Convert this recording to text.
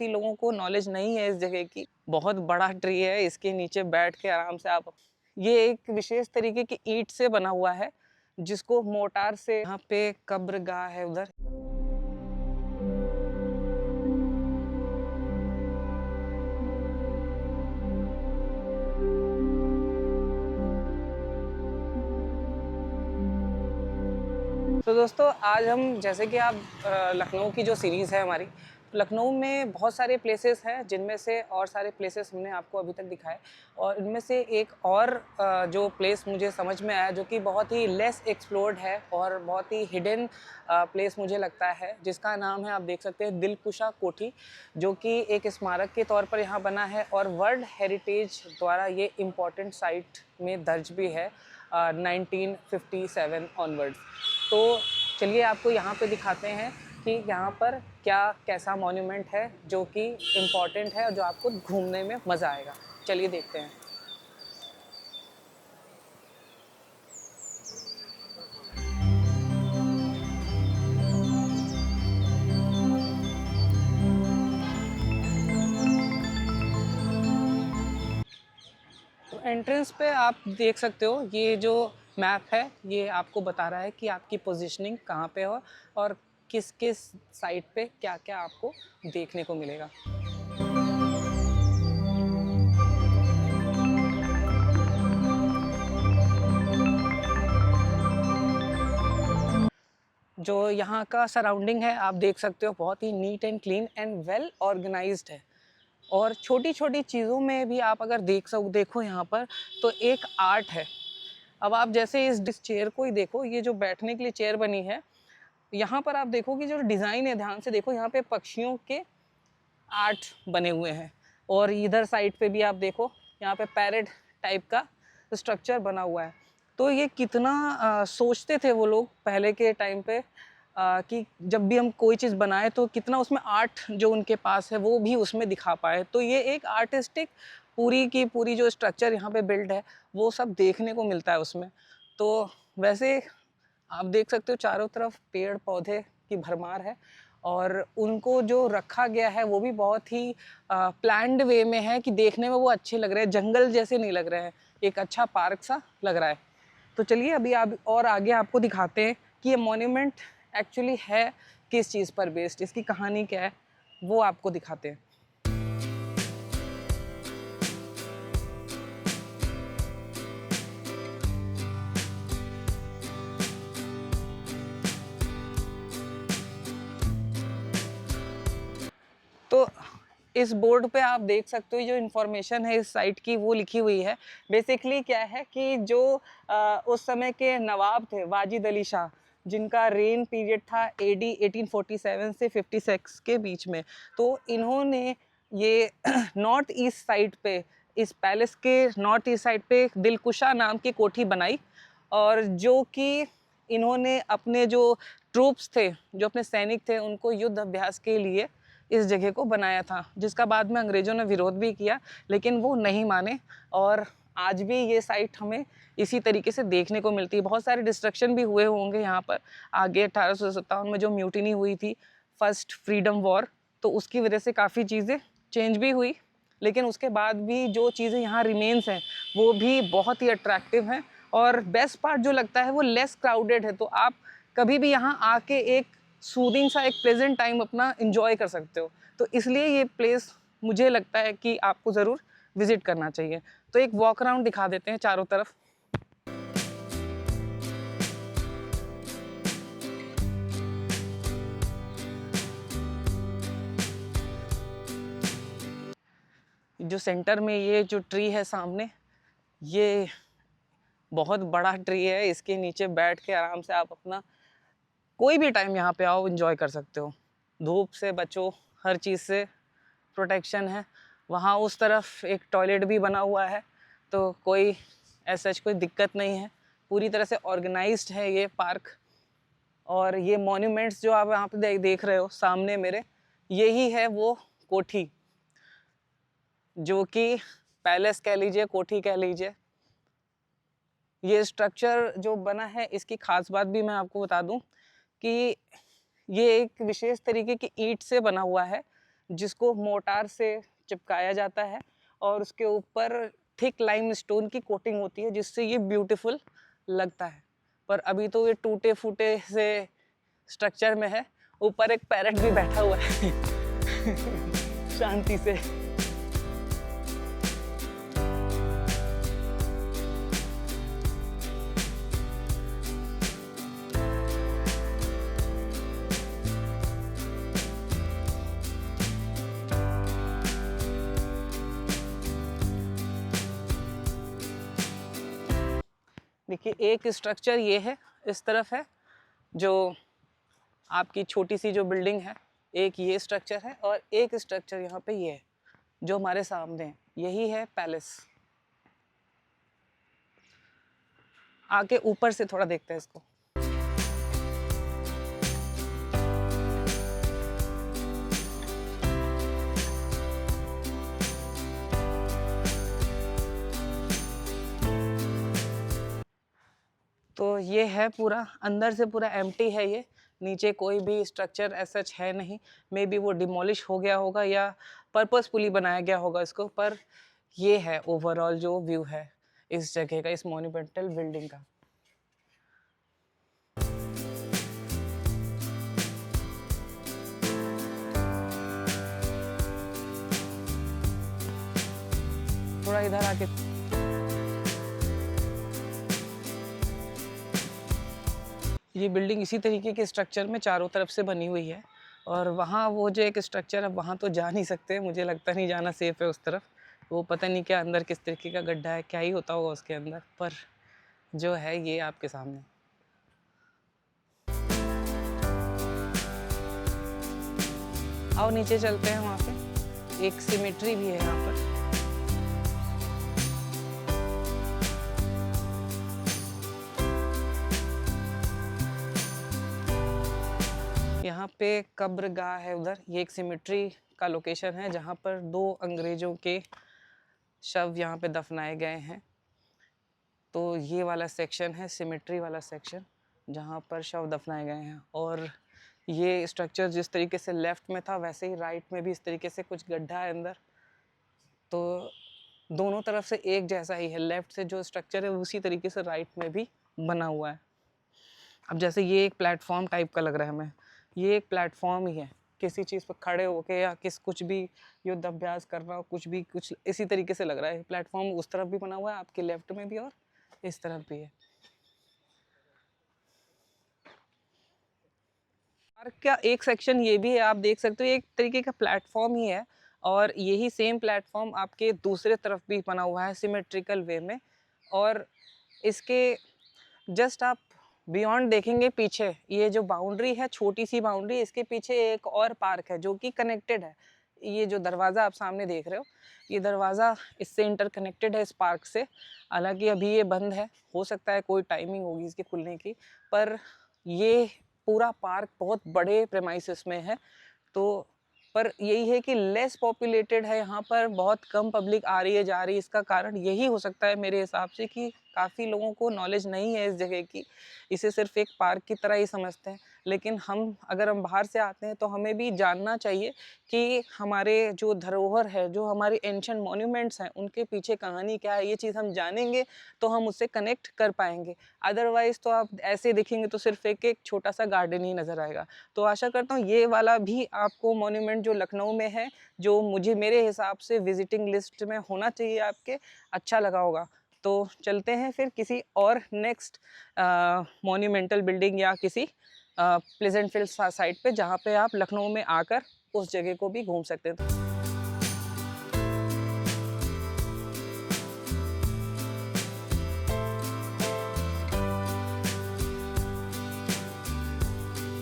काफ़ी लोगों को नॉलेज नहीं है इस जगह की। बहुत बड़ा ट्री है, इसके नीचे बैठ के आराम से आप, ये एक विशेष तरीके की ईंट से बना हुआ है जिसको मोटार से, यहाँ पे कब्रगाह है उधर। तो दोस्तों आज हम, जैसे कि आप लखनऊ की जो सीरीज़ है हमारी, लखनऊ में बहुत सारे प्लेसेस हैं जिनमें से और सारे प्लेसेस हमने आपको अभी तक दिखाए, और इनमें से एक और जो प्लेस मुझे समझ में आया जो कि बहुत ही लेस एक्सप्लोर्ड है और बहुत ही हिडन प्लेस मुझे लगता है, जिसका नाम है, आप देख सकते हैं, दिलकुशा कोठी, जो कि एक स्मारक के तौर पर यहाँ बना है और वर्ल्ड हेरिटेज द्वारा ये इम्पॉर्टेंट साइट में दर्ज भी है 1957 ऑनवर्ड्स। तो चलिए आपको यहाँ पे दिखाते हैं कि यहाँ पर क्या कैसा मॉन्यूमेंट है जो कि इम्पॉर्टेंट है और जो आपको घूमने में मज़ा आएगा। चलिए देखते हैं। तो एंट्रेंस पे आप देख सकते हो, ये जो मैप है ये आपको बता रहा है कि आपकी पोजीशनिंग कहाँ पे हो और किस किस साइड पे क्या क्या आपको देखने को मिलेगा। जो यहाँ का सराउंडिंग है आप देख सकते हो, बहुत ही neat and clean and well organised है। और छोटी छोटी चीज़ों में भी आप अगर देखो यहाँ पर, तो एक आर्ट है। अब आप जैसे इस चेयर को ही देखो, ये जो बैठने के लिए चेयर बनी है, यहाँ पर आप देखो कि जो डिज़ाइन है, ध्यान से देखो, यहाँ पे पक्षियों के आर्ट बने हुए हैं। और इधर साइड पे भी आप देखो, यहाँ पे पैरेट टाइप का स्ट्रक्चर बना हुआ है। तो ये कितना सोचते थे वो लोग पहले के टाइम पे, कि जब भी हम कोई चीज़ बनाए तो कितना उसमें आर्ट जो उनके पास है वो भी उसमें दिखा पाए। तो ये एक आर्टिस्टिक पूरी की पूरी जो स्ट्रक्चर यहाँ पे बिल्ड है वो सब देखने को मिलता है उसमें। तो वैसे आप देख सकते हो चारों तरफ पेड़ पौधे की भरमार है, और उनको जो रखा गया है वो भी बहुत ही प्लान्ड वे में है कि देखने में वो अच्छे लग रहे हैं, जंगल जैसे नहीं लग रहे हैं, एक अच्छा पार्क सा लग रहा है। तो चलिए अभी आप और आगे आपको दिखाते हैं कि ये मॉन्यूमेंट एक्चुअली है किस चीज़ पर बेस्ड, इसकी कहानी क्या है वो आपको दिखाते हैं। तो इस बोर्ड पे आप देख सकते हो जो इन्फॉर्मेशन है इस साइट की वो लिखी हुई है। बेसिकली क्या है कि जो उस समय के नवाब थे वाजिद अली शाह, जिनका रेन पीरियड था AD 1847 से 56 के बीच में, तो इन्होंने ये नॉर्थ ईस्ट साइड पे, इस पैलेस के नॉर्थ ईस्ट साइड पे दिलकुशा नाम की कोठी बनाई, और जो कि इन्होंने अपने जो ट्रूप्स थे, जो अपने सैनिक थे, उनको युद्ध अभ्यास के लिए इस जगह को बनाया था, जिसका बाद में अंग्रेज़ों ने विरोध भी किया लेकिन वो नहीं माने। और आज भी ये साइट हमें इसी तरीके से देखने को मिलती है। बहुत सारे डिस्ट्रक्शन भी हुए होंगे यहाँ पर आगे 1857 में जो म्यूटिनी हुई थी, फर्स्ट फ्रीडम वॉर, तो उसकी वजह से काफ़ी चीज़ें चेंज भी हुई, लेकिन उसके बाद भी जो चीज़ें यहाँ रिमेन्स हैं वो भी बहुत ही अट्रैक्टिव हैं। और बेस्ट पार्ट जो लगता है वो लेस क्राउडेड है, तो आप कभी भी यहाँ आके एक सूदिंग सा, एक प्लेजेंट टाइम अपना एंजॉय कर सकते हो। तो इसलिए ये प्लेस मुझे लगता है कि आपको ज़रूर विज़िट करना चाहिए। तो एक वॉक अराउंड दिखा देते हैं चारों तरफ। जो सेंटर में ये जो ट्री है सामने, ये बहुत बड़ा ट्री है, इसके नीचे बैठ के आराम से आप अपना कोई भी टाइम यहाँ पे आओ एंजॉय कर सकते हो। धूप से बचो, हर चीज़ से प्रोटेक्शन है। वहाँ उस तरफ एक टॉयलेट भी बना हुआ है, तो कोई ऐसा कोई दिक्कत नहीं है। पूरी तरह से ऑर्गेनाइज्ड है ये पार्क। और ये मॉन्यूमेंट्स जो आप यहाँ पे देख रहे हो सामने मेरे, यही है वो कोठी, जो कि पैलेस कह लीजिए, कोठी कह लीजिए। ये स्ट्रक्चर जो बना है, इसकी ख़ास बात भी मैं आपको बता दूं कि ये एक विशेष तरीके की ईंट से बना हुआ है जिसको मोटार से चिपकाया जाता है और उसके ऊपर थिक लाइम स्टोन की कोटिंग होती है, जिससे ये ब्यूटीफुल लगता है। पर अभी तो ये टूटे फूटे से स्ट्रक्चर में है। ऊपर एक पैरट भी बैठा हुआ है शांति से। देखिए एक स्ट्रक्चर ये है, इस तरफ है, जो आपकी छोटी सी जो बिल्डिंग है, एक ये स्ट्रक्चर है और एक स्ट्रक्चर यहाँ पे ये है जो हमारे सामने है, यही है पैलेस। आके ऊपर से थोड़ा देखते हैं इसको। तो ये है पूरा, अंदर से पूरा एम्प्टी है ये, नीचे कोई भी स्ट्रक्चर ऐसा है नहीं। मे बी वो डिमोलिश हो गया होगा या पर्पसफुली बनाया गया होगा इसको, पर ये है ओवरऑल जो व्यू है इस जगह का, इस मॉन्यूमेंटल बिल्डिंग का। थोड़ा इधर आके ये बिल्डिंग इसी तरीके के स्ट्रक्चर में चारों तरफ से बनी हुई है, और वहाँ वो जो एक स्ट्रक्चर है वहाँ तो जा नहीं सकते, मुझे लगता नहीं जाना सेफ है उस तरफ। वो पता नहीं क्या अंदर किस तरीके का गड्ढा है, क्या ही होता होगा उसके अंदर, पर जो है ये आपके सामने। आओ नीचे चलते हैं, वहाँ पे एक सिमेट्री भी है यहाँ पर। यहाँ पे कब्रगाह है उधर, ये एक सिमेट्री का लोकेशन है जहाँ पर 2 अंग्रेजों के शव यहाँ पे दफनाए गए हैं। तो ये वाला सेक्शन है सिमेट्री वाला सेक्शन, जहाँ पर शव दफनाए गए हैं। और ये स्ट्रक्चर जिस तरीके से लेफ़्ट में था वैसे ही राइट में भी इस तरीके से कुछ गड्ढा है अंदर। तो दोनों तरफ से एक जैसा ही है, लेफ़्ट से जो स्ट्रक्चर है उसी तरीके से राइट में भी बना हुआ है। अब जैसे ये एक प्लेटफॉर्म टाइप का लग रहा है हमें, ये एक प्लेटफॉर्म ही है, किसी चीज़ पर खड़े होके या कुछ भी युद्ध अभ्यास करना हो, कुछ भी कुछ इसी तरीके से लग रहा है। प्लेटफॉर्म उस तरफ भी बना हुआ है, आपके लेफ्ट में भी और इस तरफ भी है। पार्क का एक सेक्शन ये भी है, आप देख सकते हो एक तरीके का प्लेटफॉर्म ही है, और यही सेम प्लेटफॉर्म आपके दूसरे तरफ भी बना हुआ है सिमेट्रिकल वे में। और इसके जस्ट आप बियॉन्ड देखेंगे पीछे, ये जो बाउंड्री है छोटी सी बाउंड्री, इसके पीछे एक और पार्क है जो कि कनेक्टेड है। ये जो दरवाज़ा आप सामने देख रहे हो, ये दरवाज़ा इससे इंटरकनेक्टेड है इस पार्क से। हालांकि अभी ये बंद है, हो सकता है कोई टाइमिंग होगी इसके खुलने की, पर ये पूरा पार्क बहुत बड़े प्रेमाइसेस में है। तो पर यही है कि लेस पॉपुलेटेड है, यहाँ पर बहुत कम पब्लिक आ रही है जा रही है। इसका कारण यही हो सकता है मेरे हिसाब से कि काफ़ी लोगों को नॉलेज नहीं है इस जगह की, इसे सिर्फ एक पार्क की तरह ही समझते हैं। लेकिन अगर हम बाहर से आते हैं तो हमें भी जानना चाहिए कि हमारे जो धरोहर है, जो हमारे एंशिएंट मॉन्यूमेंट्स हैं, उनके पीछे कहानी क्या है। ये चीज़ हम जानेंगे तो हम उससे कनेक्ट कर पाएंगे। अदरवाइज़ तो आप ऐसे देखेंगे तो सिर्फ एक छोटा सा गार्डन ही नज़र आएगा। तो आशा करता हूँ ये वाला भी आपको मॉन्यूमेंट जो लखनऊ में है, जो मेरे हिसाब से विजिटिंग लिस्ट में होना चाहिए आपके, अच्छा लगा होगा। तो चलते हैं फिर किसी और नेक्स्ट मॉन्यूमेंटल बिल्डिंग या किसी प्लेजेंट फील्ड साइट पे, जहाँ पे आप लखनऊ में आकर उस जगह को भी घूम सकते हैं।